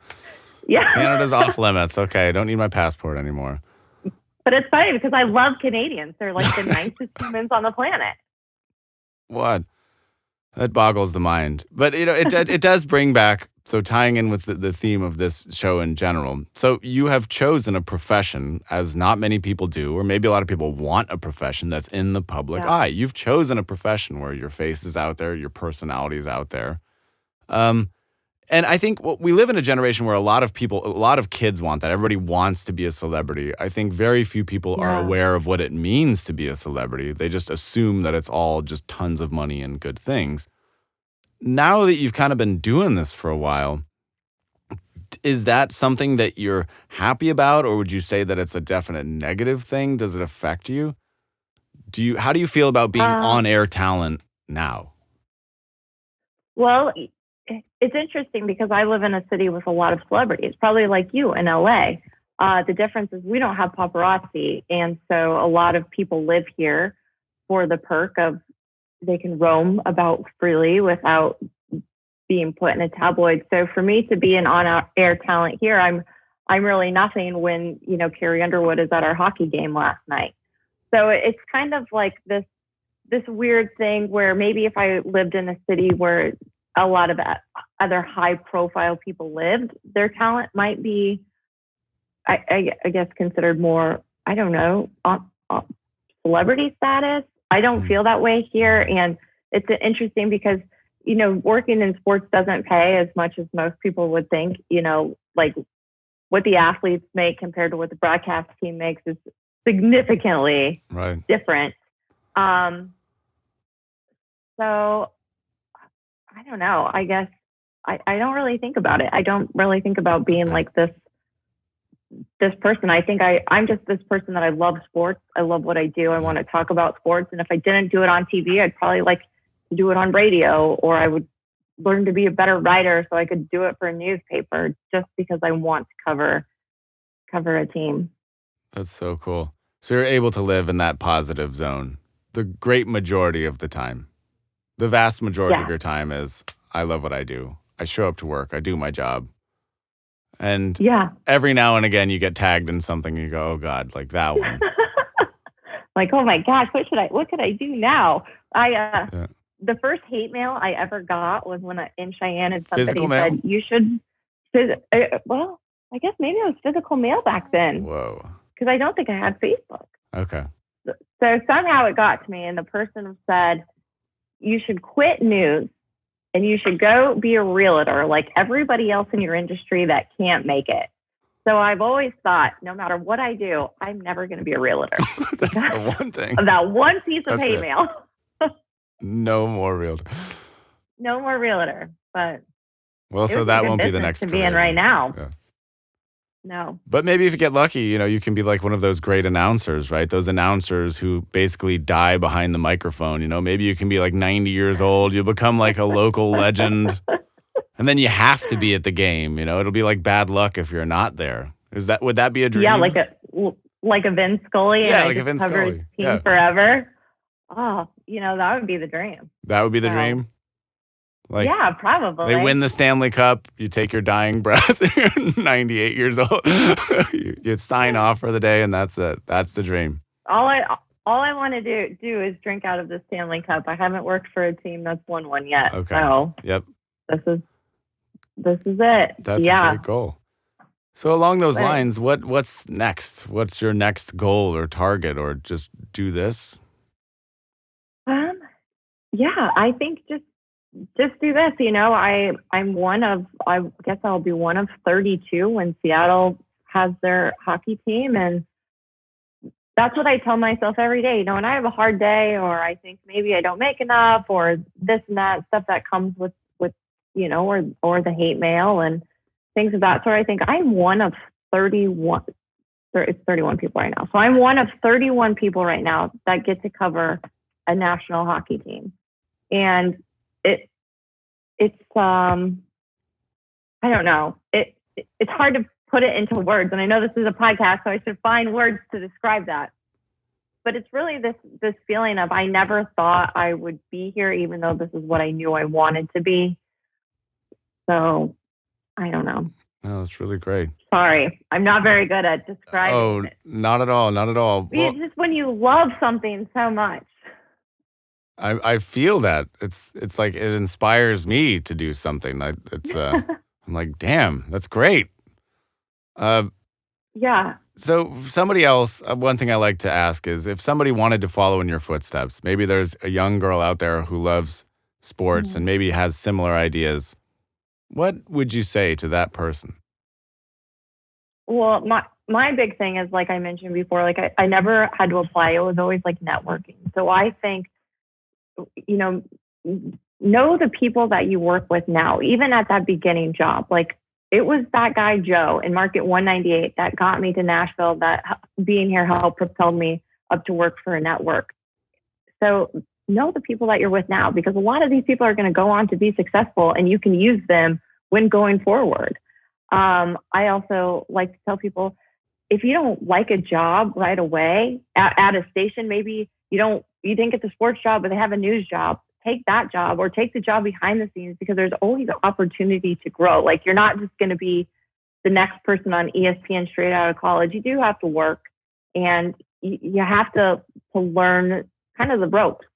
Yeah.
Canada's off limits. Okay, I don't need my passport anymore.
But it's funny because I love Canadians. They're like the nicest humans on the planet.
What? That boggles the mind. But, it does bring back, so tying in with the theme of this show in general. So you have chosen a profession, as not many people do, or maybe a lot of people want a profession that's in the public eye. You've chosen a profession where your face is out there, your personality is out there. And I think we live in a generation where a lot of kids want that. Everybody wants to be a celebrity. I think very few people are aware of what it means to be a celebrity. They just assume that it's all just tons of money and good things. Now that you've kind of been doing this for a while, is that something that you're happy about, or would you say that it's a definite negative thing? Does it affect you? How do you feel about being on-air talent now?
Well, it's interesting because I live in a city with a lot of celebrities, probably like you in LA. The difference is we don't have paparazzi. And so a lot of people live here for the perk of they can roam about freely without being put in a tabloid. So for me to be an on-air talent here, I'm really nothing when, Carrie Underwood is at our hockey game last night. So it's kind of like this weird thing where maybe if I lived in a city where a lot of other high profile people lived, their talent might be, I guess, considered more, I don't know, celebrity status. I don't feel that way here. And it's interesting because, working in sports doesn't pay as much as most people would think, like what the athletes make compared to what the broadcast team makes is significantly different. So I don't know. I guess I don't really think about it. I don't really think about being like this person. I think I'm just this person that I love sports. I love what I do. I want to talk about sports. And if I didn't do it on TV, I'd probably like to do it on radio, or I would learn to be a better writer so I could do it for a newspaper, just because I want to cover a team.
That's so cool. So you're able to live in that positive zone the great majority of the time. The vast majority of your time is, I love what I do. I show up to work. I do my job. And every now and again, you get tagged in something and you go, oh God, like that one.
Like, oh my gosh, what could I do now? The first hate mail I ever got was when in Cheyenne, and somebody said, you should, well, I guess maybe it was physical mail back then.
Whoa.
Because I don't think I had Facebook.
Okay.
So somehow it got to me, and the person said, you should quit news and you should go be a realtor like everybody else in your industry that can't make it. So I've always thought, no matter what I do, I'm never going to be a realtor.
That's the one thing.
That one piece of hate mail.
No more realtor.
No more realtor. But
so that won't be the next
to be in right now.
Yeah.
No.
But maybe if you get lucky, you can be like one of those great announcers, right? Those announcers who basically die behind the microphone. Maybe you can be like 90 years old. You'll become like a local legend. And then you have to be at the game. It'll be like bad luck if you're not there. Would that be a dream?
Yeah, like a Vince Scully.
Yeah,
and
like a Vince Scully.
Team forever. Oh, that would be the dream.
That would be the dream? Like,
yeah, probably.
They win the Stanley Cup. You take your dying breath. You're 98 years old. you sign off for the day, and that's it. That's the dream.
All I want to do is drink out of the Stanley Cup. I haven't worked for a team that's won one yet.
Okay.
So
yep.
This is it.
That's a great goal. So along those lines, what's next? What's your next goal or target, or just do this?
Yeah, I think just do this. I'm I guess I'll be one of 32 when Seattle has their hockey team. And that's what I tell myself every day. When I have a hard day, or I think maybe I don't make enough, or this and that stuff that comes with or the hate mail and things of that sort. I think I'm one of 31. It's 31 people right now. So I'm one of 31 people right now that get to cover a national hockey team. And it's I don't know. It's hard to put it into words. And I know this is a podcast, so I should find words to describe that. But it's really this feeling of, I never thought I would be here, even though this is what I knew I wanted to be. So I don't know.
No, that's really great.
Sorry, I'm not very good at describing it.
Not at all. Not at all.
It's just when you love something so much.
I feel that. It's like it inspires me to do something. I'm like, damn, that's great.
Yeah.
So somebody else, one thing I like to ask is, if somebody wanted to follow in your footsteps, maybe there's a young girl out there who loves sports and maybe has similar ideas. What would you say to that person?
Well, my big thing is, like I mentioned before, like I never had to apply. It was always like networking. So I think, know the people that you work with now, even at that beginning job. Like, it was that guy, Joe, in Market 198 that got me to Nashville, that being here helped propel me up to work for a network. So know the people that you're with now, because a lot of these people are going to go on to be successful, and you can use them when going forward. I also like to tell people, if you don't like a job right away at a station, maybe you didn't get the sports job, but they have a news job, take that job, or take the job behind the scenes, because there's always an opportunity to grow. Like, you're not just going to be the next person on ESPN straight out of college. You do have to work, and you have to learn kind of the ropes.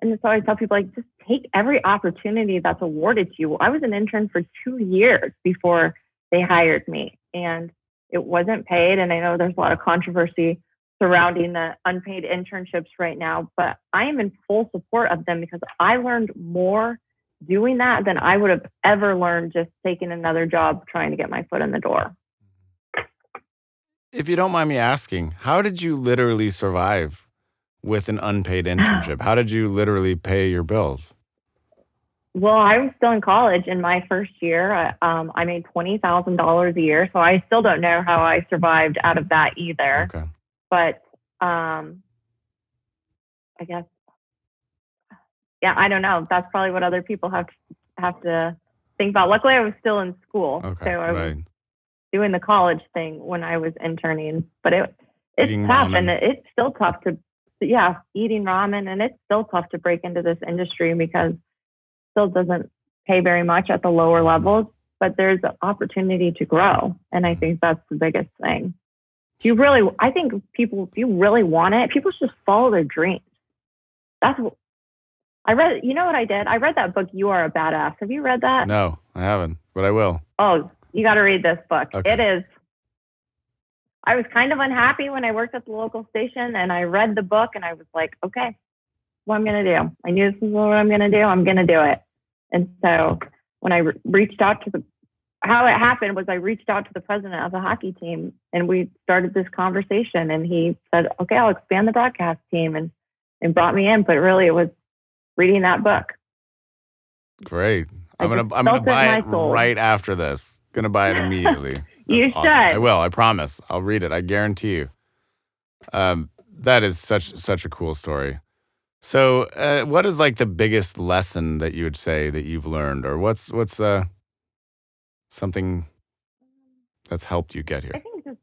And so I tell people, like, just take every opportunity that's awarded to you. I was an intern for 2 years before they hired me, and it wasn't paid. And I know there's a lot of controversy surrounding the unpaid internships right now, but I am in full support of them, because I learned more doing that than I would have ever learned just taking another job trying to get my foot in the door.
If you don't mind me asking, how did you literally survive with an unpaid internship? How did you literally pay your bills?
Well, I was still in college in my first year. I made $20,000 a year, so I still don't know how I survived out of that either.
Okay.
But I guess, yeah, I don't know. That's probably what other people have to think about. Luckily, I was still in school,
Okay.
so I was
Right.
doing the college thing when I was interning. But it's
Eating
tough,
ramen.
and it's still tough to, yeah, eating ramen, and it's still tough to break into this industry because it still doesn't pay very much at the lower levels. But there's an opportunity to grow, and I think that's the biggest thing. I think people, if you really want it, people should just follow their dreams. That's what I read. You know what I did? I read that book, You Are a Badass. Have you read that?
No, I haven't, but I will.
Oh, you got to read this book.
Okay.
It is. I was kind of unhappy when I worked at the local station, and I read the book, and I was like, okay, what I'm going to do. I knew this is what I'm going to do. I'm going to do it. And so when I reached out to how it happened was I reached out to the president of the hockey team, and we started this conversation, and he said, okay, I'll expand the broadcast team, and brought me in. But really it was reading that book.
Great. I'm gonna buy it right after this. Gonna buy it immediately.
You
awesome.
should.
I will. I promise. I'll read it. I guarantee you. That is such a cool story. So, what is like the biggest lesson that you would say that you've learned, or what's something that's helped you get here?
I think just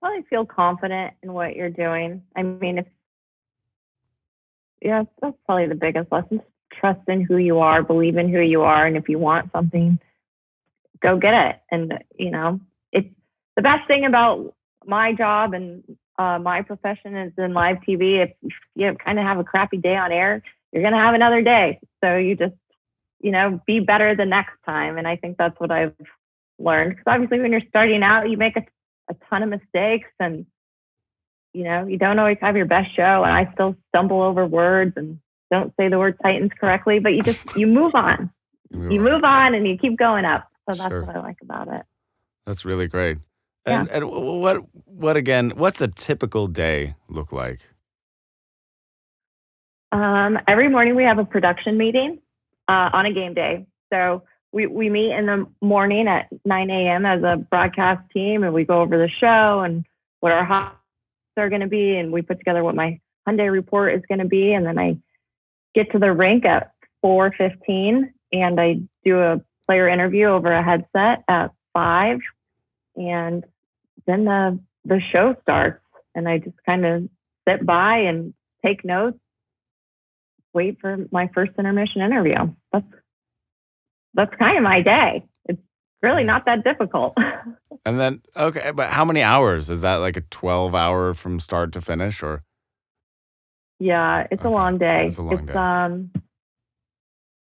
probably feel confident in what you're doing. I mean, that's probably the biggest lesson. Trust in who you are, believe in who you are, and if you want something, go get it. And it's the best thing about my job and my profession is in live TV. If you kind of have a crappy day on air, you're gonna have another day. So you just be better the next time. And I think that's what I've learned. Because obviously, when you're starting out, you make a ton of mistakes, and you don't always have your best show. And I still stumble over words and don't say the word Titans correctly, but you move on. You move on and you keep going up. So that's what I like about it.
That's really great. And what's a typical day look like?
Every morning we have a production meeting on a game day. So we meet in the morning at 9 a.m. as a broadcast team, and we go over the show and what our highlights are going to be, and we put together what my Hyundai report is going to be, and then I get to the rink at 4:15, and I do a player interview over a headset at 5, and then the show starts, and I just kind of sit by and take notes, wait for my first intermission interview. That's kind of my day. It's really not that difficult.
And then, okay, but how many hours? Is that like a 12-hour from start to finish, or?
Yeah, it's a long day.
It's a long day.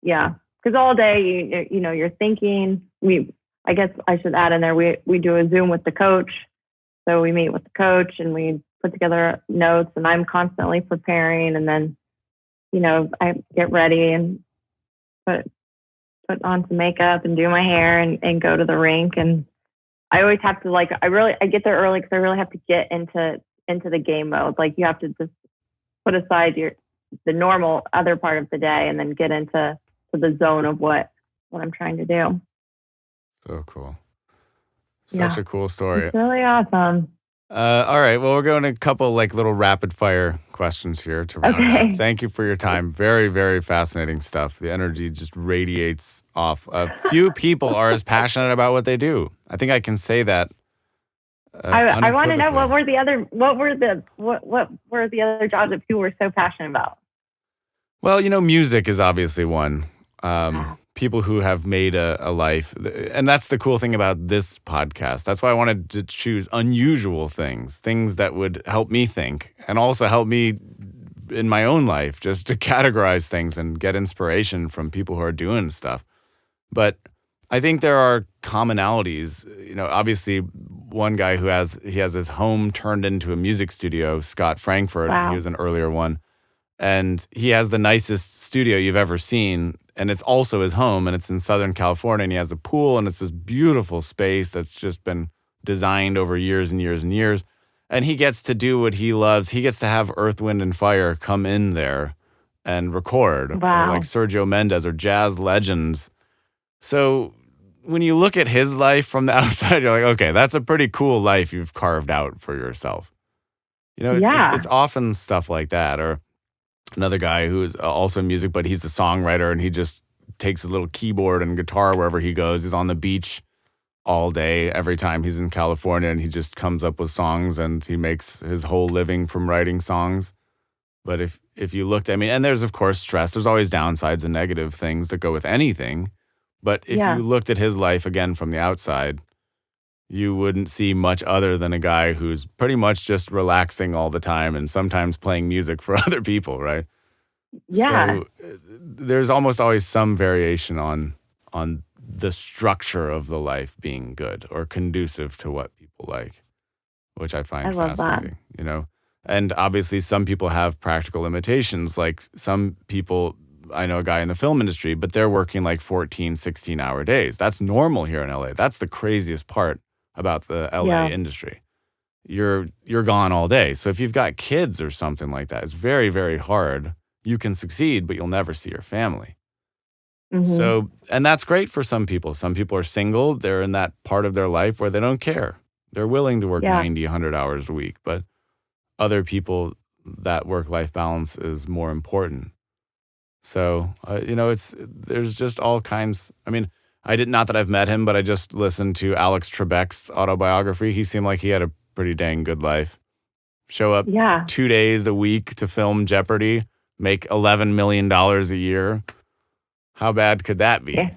Yeah, because all day you're thinking. I guess I should add in there. We do a Zoom with the coach, so we meet with the coach and we put together notes. And I'm constantly preparing, and then I get ready and put on some makeup and do my hair and go to the rink. And I always have to I get there early because I really have to get into the game mode. Like you have to just put aside the normal other part of the day and then get into the zone of what I'm trying to do.
So cool. Such a cool story.
It's really awesome.
All right. Well, we're going to a couple little rapid fire questions here to round up. Thank you for your time. Very, very fascinating stuff. The energy just radiates off. Few people are as passionate about what they do. I think I can say that.
I want to know what were the other jobs that people were so passionate about?
Well, music is obviously one. People who have made a life. And that's the cool thing about this podcast. That's why I wanted to choose unusual things that would help me think and also help me in my own life, just to categorize things and get inspiration from people who are doing stuff. But I think there are commonalities. Obviously, one guy who has his home turned into a music studio, Scott Frankfurt. Wow. He was an earlier one. And he has the nicest studio you've ever seen. And it's also his home, and it's in Southern California, and he has a pool, and it's this beautiful space that's just been designed over years and years and years. And he gets to do what he loves. He gets to have Earth, Wind, and Fire come in there and record, or like
Wow.
Sergio Mendes or jazz legends. So when you look at his life from the outside, you're like, okay, that's a pretty cool life you've carved out for yourself. You know, it's
Yeah.
often stuff like that. Or another guy who is also in music, but he's a songwriter and he just takes a little keyboard and guitar wherever he goes. He's on the beach all day, every time he's in California, and he just comes up with songs and he makes his whole living from writing songs. But if you looked, I mean, and there's of course stress, there's always downsides and negative things that go with anything. But if
Yeah.
you looked at his life again from the outside, you wouldn't see much other than a guy who's pretty much just relaxing all the time and sometimes playing music for other people, right?
Yeah.
So there's almost always some variation on the structure of the life being good or conducive to what people like, which I
I
find
love that.
fascinating, you know? And obviously some people have practical limitations. Like some people, I know a guy in the film industry, but they're working like 14, 16-hour days. That's normal here in LA. That's the craziest part about the LA
Yeah.
industry. You're gone all day. So if you've got kids or something like that, it's very, very hard. You can succeed, but you'll never see your family.
Hmm.
So, and that's great for some people. Some people are single. They're in that part of their life where they don't care. They're willing to work
Yeah.
90, 100 hours a week. But other people, that work-life balance is more important. So, you know, there's just all kinds. I mean, not that I've met him, but I just listened to Alex Trebek's autobiography. He seemed like he had a pretty dang good life. Show up
Yeah.
2 days a week to film Jeopardy, make $11 million a year. How bad could that
Yeah.
be?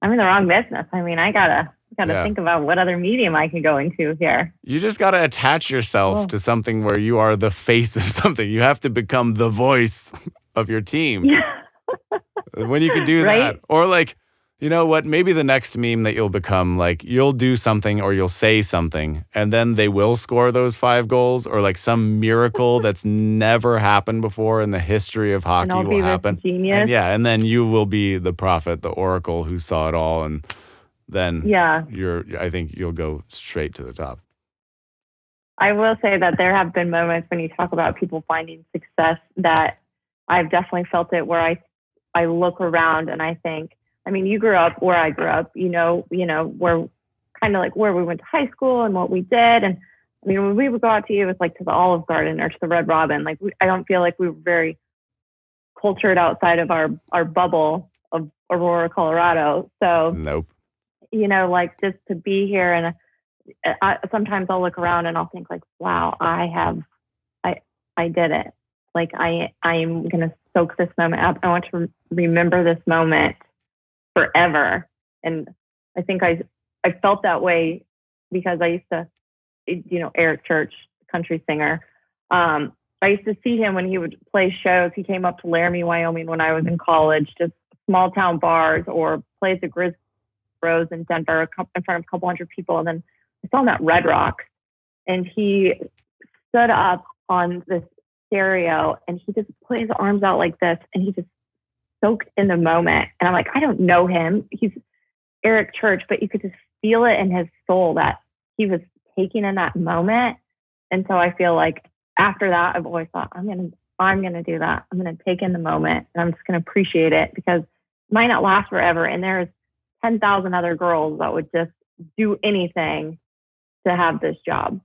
I'm in the wrong business. I mean, I gotta
Yeah.
think about what other medium I can go into here.
You just got to attach yourself
Oh.
to something where you are the face of something. You have to become the voice of your team.
Yeah.
When you can do that,
Right?
or like, you know what, maybe the next meme that you'll become, like you'll do something or you'll say something and then they will score those 5 goals, or like some miracle that's never happened before in the history of
And
hockey
I'll
will
be this
happen.
genius.
And yeah, and then you will be the prophet, the oracle who saw it all, and then
Yeah.
I think you'll go straight to the top.
I will say that there have been moments when you talk about people finding success that I've definitely felt it, where I look around and I think, I mean, you grew up where I grew up, where kind of like where we went to high school and what we did. And I mean, when we would go out to eat, it was like to the Olive Garden or to the Red Robin. Like, I don't feel like we were very cultured outside of our bubble of Aurora, Colorado. So,
Nope.
like just to be here, and sometimes I'll look around and I'll think like, wow, I did it. Like I'm going to soak this moment up. I want to remember this moment forever. And I think I felt that way because I used to, Eric Church, country singer. I used to see him when he would play shows. He came up to Laramie, Wyoming when I was in college, just small town bars, or plays at Grizz Bros in Denver in front of a couple hundred people. And then I saw him at Red Rocks, and he stood up on this stereo and he just put his arms out like this and he just soaked in the moment. And I'm like, I don't know him. He's Eric Church, but you could just feel it in his soul that he was taking in that moment. And so I feel like after that, I've always thought, I'm gonna do that. I'm gonna take in the moment and I'm just gonna appreciate it, because it might not last forever. And there's 10,000 other girls that would just do anything to have this job.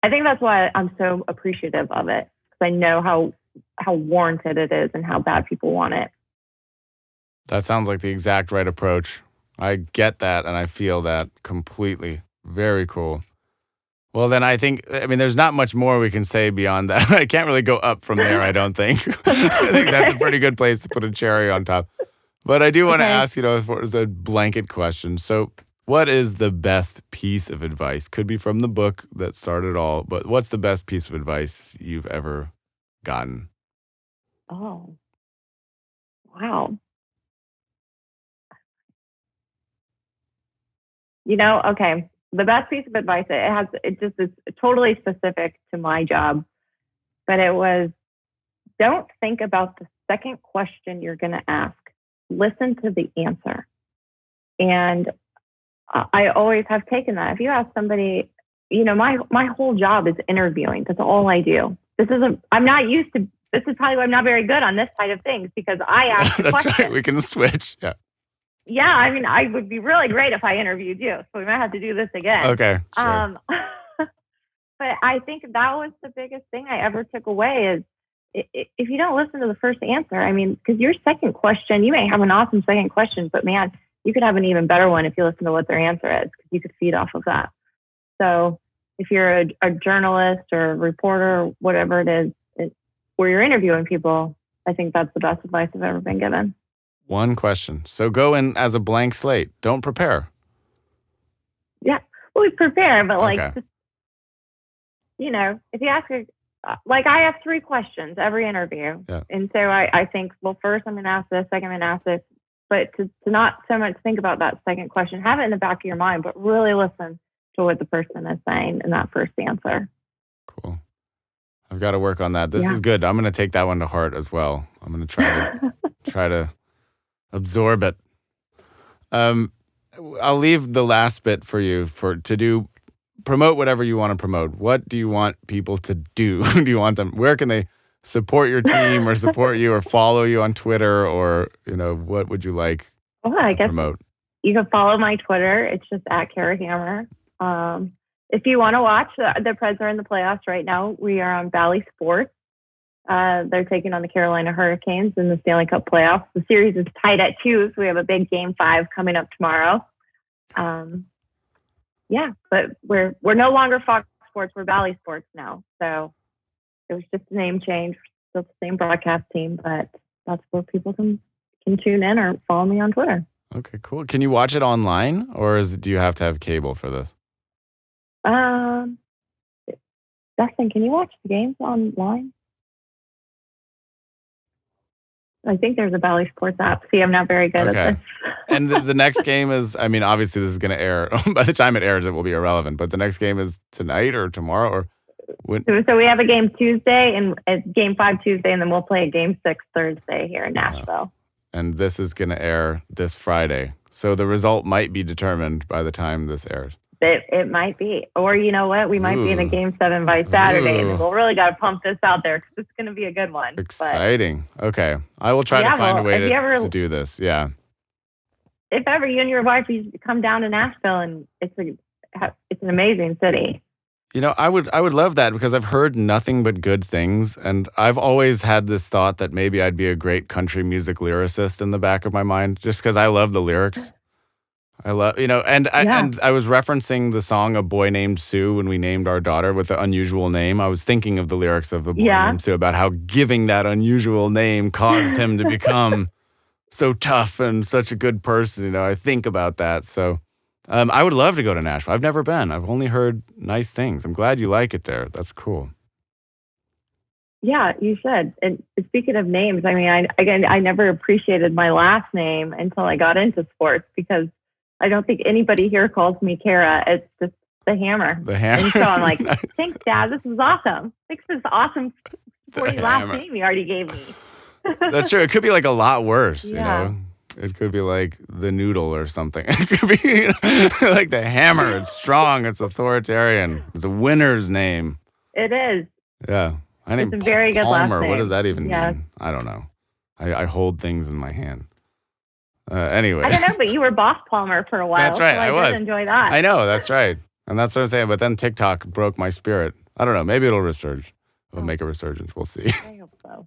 I think that's why I'm so appreciative of it, because I know how warranted it is and how bad people want it.
That sounds like the exact right approach. I get that and I feel that completely. Very cool. Well, then I mean, there's not much more we can say beyond that. I can't really go up from there, I don't think. I think that's a pretty good place to put a cherry on top. But I do want to ask, as a blanket question. So, what is the best piece of advice? Could be from the book that started all, but what's the best piece of advice you've ever gotten?
Oh, wow. Okay. The best piece of advice, it just is totally specific to my job, but it was, don't think about the second question you're going to ask. Listen to the answer. And I always have taken that. If you ask somebody, my whole job is interviewing. That's all I do. I'm not used to this is probably why I'm not very good on this side of things, because I asked the
That's
question.
right. We can switch. Yeah.
Yeah, I mean, I would be really great if I interviewed you, so we might have to do this again.
Okay. Sure.
But I think that was the biggest thing I ever took away is if you don't listen to the first answer, I mean, because your second question, you may have an awesome second question, but man, you could have an even better one if you listen to what their answer is, because you could feed off of that. So if you're a journalist or a reporter or whatever it is, where you're interviewing people, I think that's the best advice I've ever been given.
One question. So go in as a blank slate. Don't prepare.
Yeah, well, we prepare, but like,
Okay.
just, you know, if you ask, like I have 3 questions every interview.
Yeah.
And so I think, well, first I'm going to ask this, second I'm going to ask this, but to not so much think about that second question, have it in the back of your mind, but really listen to what the person is saying in that first answer.
Cool. I've got to work on that. This is good. I'm going to take that one to heart as well. I'm going to try to absorb it. I'll leave the last bit for you to promote whatever you want to promote. What do you want people to do? Do you want them? Where can they support your team or support you or follow you on Twitter, or what would you like
I guess
promote?
You can follow my Twitter. It's just @KaraHammer. If you want to watch, the Preds are in the playoffs right now. We are on Bally Sports. They're taking on the Carolina Hurricanes in the Stanley Cup playoffs. The series is tied at 2, so we have a big Game 5 coming up tomorrow. But we're no longer Fox Sports. We're Bally Sports now. So it was just a name change. We're still the same broadcast team, but that's where people can tune in or follow me on Twitter.
Okay, cool. Can you watch it online, or do you have to have cable for this?
Dustin, can you watch the games online? I think there's a Bally Sports app. See, I'm not very good at this.
And the next game is, I mean, obviously this is going to air. By the time it airs, it will be irrelevant. But the next game is tonight or tomorrow, or when?
So we have a game Tuesday, and it's Game 5 Tuesday, and then we'll play a Game 6 Thursday here in Nashville.
And this is going to air this Friday. So the result might be determined by the time this airs.
It might be. Or you know what? We might be in a Game 7 by Saturday. And we'll really got to pump this out there because it's going to be a good one.
Exciting. Okay. I will try to find a way to do this. Yeah.
If ever you and your wife you come down to Nashville, and it's an amazing city.
I would love that, because I've heard nothing but good things. And I've always had this thought that maybe I'd be a great country music lyricist in the back of my mind, just because I love the lyrics. I love, and I was referencing the song A Boy Named Sue when we named our daughter with the unusual name. I was thinking of the lyrics of A Boy Named Sue, about how giving that unusual name caused him to become so tough and such a good person. I think about that. So I would love to go to Nashville. I've never been. I've only heard nice things. I'm glad you like it there. That's cool.
Yeah, you should. And speaking of names, I mean, I never appreciated my last name until I got into sports, because I don't think anybody here calls me Kara. It's just the Hammer.
The Hammer.
And so I'm like, thanks, Dad. This is awesome. Thanks for this awesome last name you already gave me.
That's true. It could be like a lot worse, It could be like the Noodle or something. It could be like the Hammer. It's strong. It's authoritarian. It's a winner's name.
It is.
Yeah.
It's a very good last
Palmer.
name.
What does that even mean? I don't know. I hold things in my hand. Anyway.
I don't know, but you were Boss Palmer for a while.
That's right.
So
I was.
did enjoy that.
I know. That's right. And that's what I'm saying. But then TikTok broke my spirit. I don't know. Maybe it'll resurge. It'll make a resurgence. We'll see.
I hope so.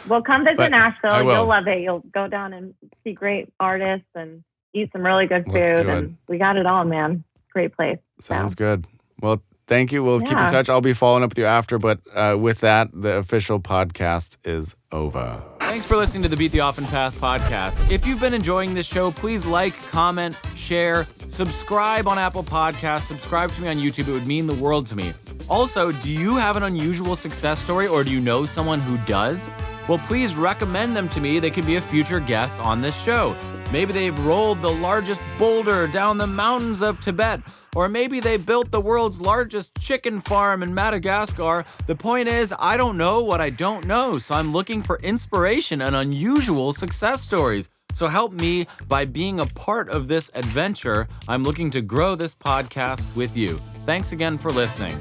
Well, come visit Nashville. You'll love it. You'll go down and see great artists and eat some really good food. And we got it all, man. Great place.
Sounds good. Well, thank you. We'll keep in touch. I'll be following up with you after. But with that, the official podcast is over. Thanks for listening to the Beat the Often Path podcast. If you've been enjoying this show, please like, comment, share, subscribe on Apple Podcasts, subscribe to me on YouTube. It would mean the world to me. Also, do you have an unusual success story, or do you know someone who does? Well, please recommend them to me. They could be a future guest on this show. Maybe they've rolled the largest boulder down the mountains of Tibet, or maybe they built the world's largest chicken farm in Madagascar. The point is, I don't know what I don't know, so I'm looking for inspiration and unusual success stories. So help me by being a part of this adventure. I'm looking to grow this podcast with you. Thanks again for listening.